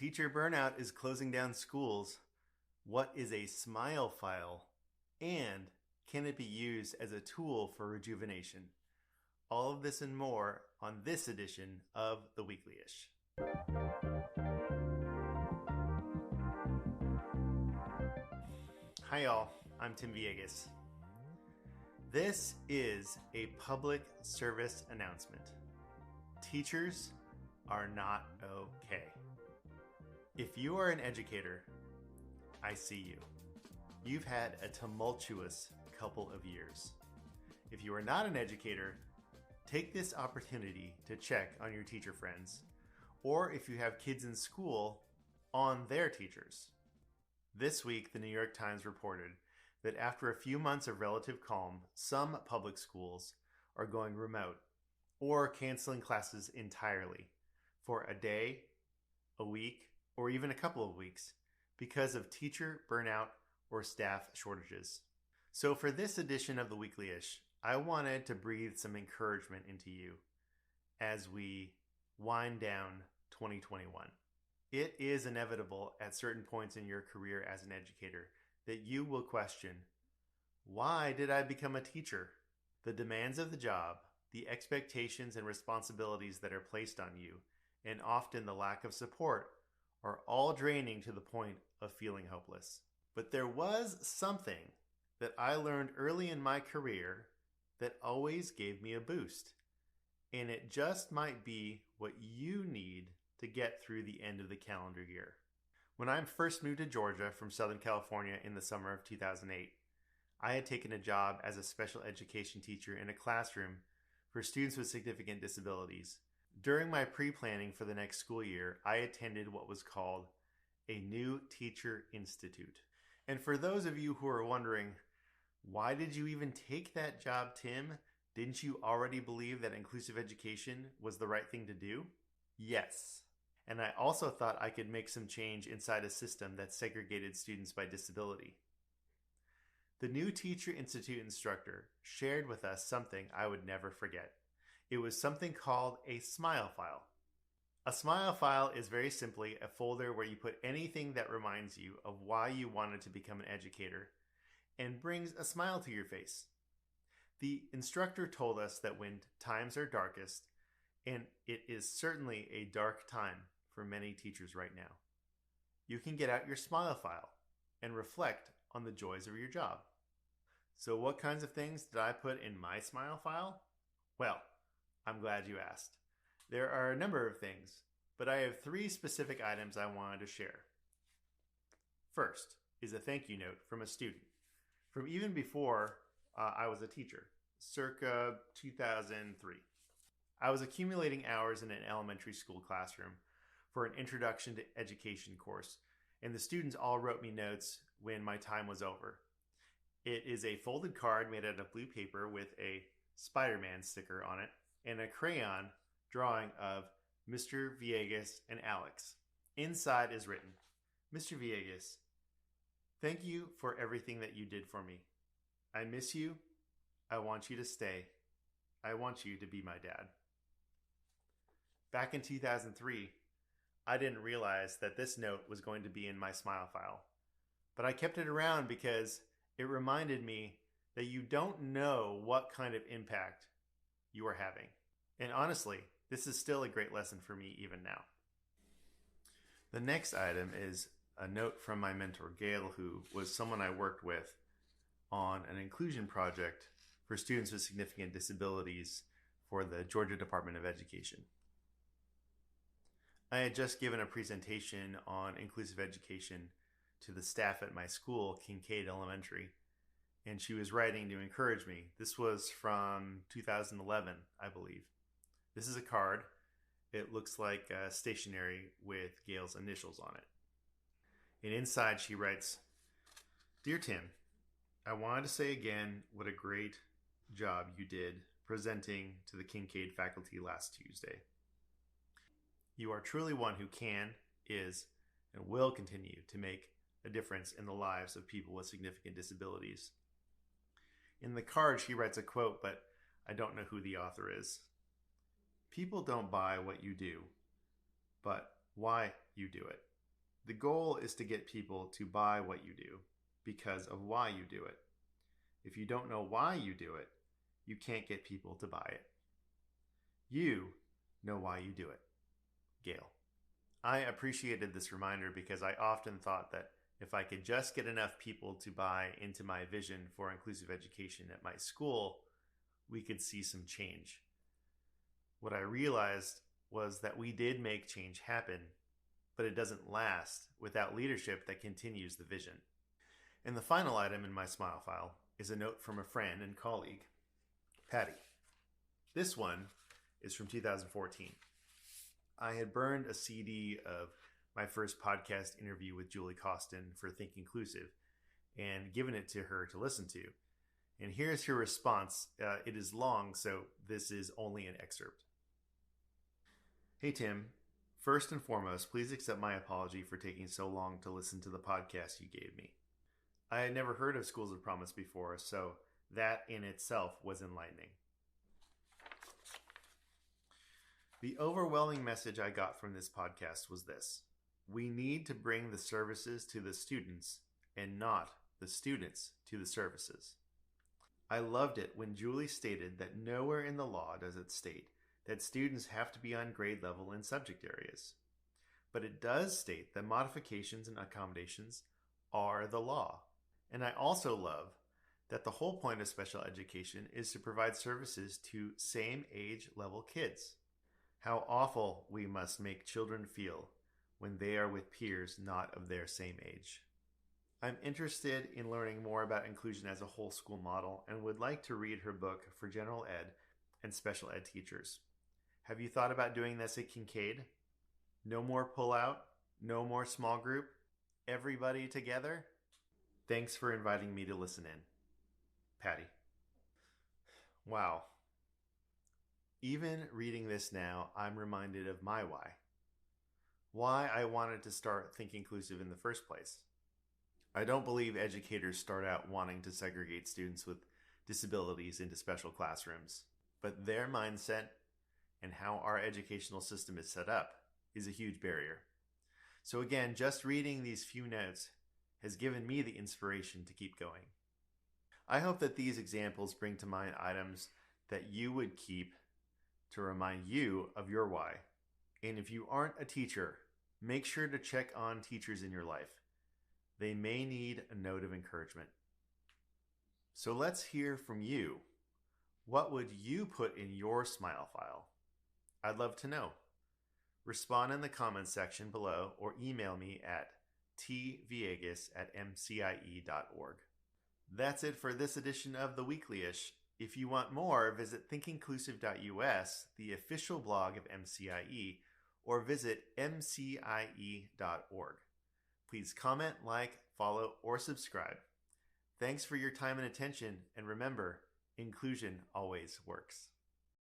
Teacher burnout is closing down schools. What is a smile file? And can it be used as a tool for rejuvenation? All of this and more on this edition of the Weeklyish. Hi y'all, I'm Tim Villegas. This is a public service announcement. Teachers are not okay. If you are an educator, I see you. You've had a tumultuous couple of years. If you are not an educator, take this opportunity to check on your teacher friends, or if you have kids in school, on their teachers. This week, the New York Times reported that after a few months of relative calm, some public schools are going remote or canceling classes entirely for a day, a week, or even a couple of weeks because of teacher burnout or staff shortages. So for this edition of the Weeklyish, I wanted to breathe some encouragement into you as we wind down 2021. It is inevitable at certain points in your career as an educator that you will question, why did I become a teacher? The demands of the job, the expectations and responsibilities that are placed on you, and often the lack of support are all draining to the point of feeling hopeless. But there was something that I learned early in my career that always gave me a boost. And it just might be what you need to get through the end of the calendar year. When I first moved to Georgia from Southern California in the summer of 2008, I had taken a job as a special education teacher in a classroom for students with significant disabilities. During my pre-planning for the next school year, I attended what was called a New Teacher Institute. And for those of you who are wondering, why did you even take that job, Tim? Didn't you already believe that inclusive education was the right thing to do? Yes. And I also thought I could make some change inside a system that segregated students by disability. The New Teacher Institute instructor shared with us something I would never forget. It was something called a smile file. A smile file is very simply a folder where you put anything that reminds you of why you wanted to become an educator and brings a smile to your face. The instructor told us that when times are darkest, and it is certainly a dark time for many teachers right now, you can get out your smile file and reflect on the joys of your job. So what kinds of things did I put in my smile file? Well, I'm glad you asked. There are a number of things, but I have 3 specific items I wanted to share. First is a thank you note from a student from even before I was a teacher, circa 2003. I was accumulating hours in an elementary school classroom for an Introduction to Education course, and the students all wrote me notes when my time was over. It is a folded card made out of blue paper with a Spider-Man sticker on it and a crayon drawing of Mr. Villegas and Alex. Inside is written, Mr. Villegas, thank you for everything that you did for me. I miss you. I want you to stay. I want you to be my dad. Back in 2003, I didn't realize that this note was going to be in my smile file, but I kept it around because it reminded me that you don't know what kind of impact you are having. And honestly, this is still a great lesson for me even now. The next item is a note from my mentor, Gail, who was someone I worked with on an inclusion project for students with significant disabilities for the Georgia Department of Education. I had just given a presentation on inclusive education to the staff at my school, Kincaid Elementary, and she was writing to encourage me. This was from 2011, I believe. This is a card. It looks like stationery with Gail's initials on it. And inside she writes, Dear Tim, I wanted to say again what a great job you did presenting to the Kincaid faculty last Tuesday. You are truly one who can, is, and will continue to make a difference in the lives of people with significant disabilities. In the card, she writes a quote, but I don't know who the author is. People don't buy what you do, but why you do it. The goal is to get people to buy what you do because of why you do it. If you don't know why you do it, you can't get people to buy it. You know why you do it. Gail. I appreciated this reminder because I often thought that if I could just get enough people to buy into my vision for inclusive education at my school, we could see some change. What I realized was that we did make change happen, but it doesn't last without leadership that continues the vision. And the final item in my smile file is a note from a friend and colleague, Patty. This one is from 2014. I had burned a CD of my first podcast interview with Julie Costin for Think Inclusive and given it to her to listen to. And here's her response. It is long, so this is only an excerpt. Hey Tim, first and foremost, please accept my apology for taking so long to listen to the podcast you gave me. I had never heard of Schools of Promise before, so that in itself was enlightening. The overwhelming message I got from this podcast was this: we need to bring the services to the students and not the students to the services. I loved it when Julie stated that nowhere in the law does it state that students have to be on grade level in subject areas. But it does state that modifications and accommodations are the law. And I also love that the whole point of special education is to provide services to same age level kids. How awful we must make children feel when they are with peers not of their same age. I'm interested in learning more about inclusion as a whole school model and would like to read her book for general ed and special ed teachers. Have you thought about doing this at Kincaid? No more pull-out, no more small group, everybody together? Thanks for inviting me to listen in. Patty. Wow. Even reading this now, I'm reminded of my why. Why I wanted to start Think Inclusive in the first place. I don't believe educators start out wanting to segregate students with disabilities into special classrooms, but their mindset and how our educational system is set up is a huge barrier. So again, just reading these few notes has given me the inspiration to keep going. I hope that these examples bring to mind items that you would keep to remind you of your why. And if you aren't a teacher, make sure to check on teachers in your life. They may need a note of encouragement. So let's hear from you. What would you put in your smile file? I'd love to know. Respond in the comments section below or email me at tviegas@mcie.org. That's it for this edition of the Weeklyish. If you want more, visit thinkinclusive.us, the official blog of MCIE, or visit mcie.org. Please comment, like, follow, or subscribe. Thanks for your time and attention, and remember, inclusion always works.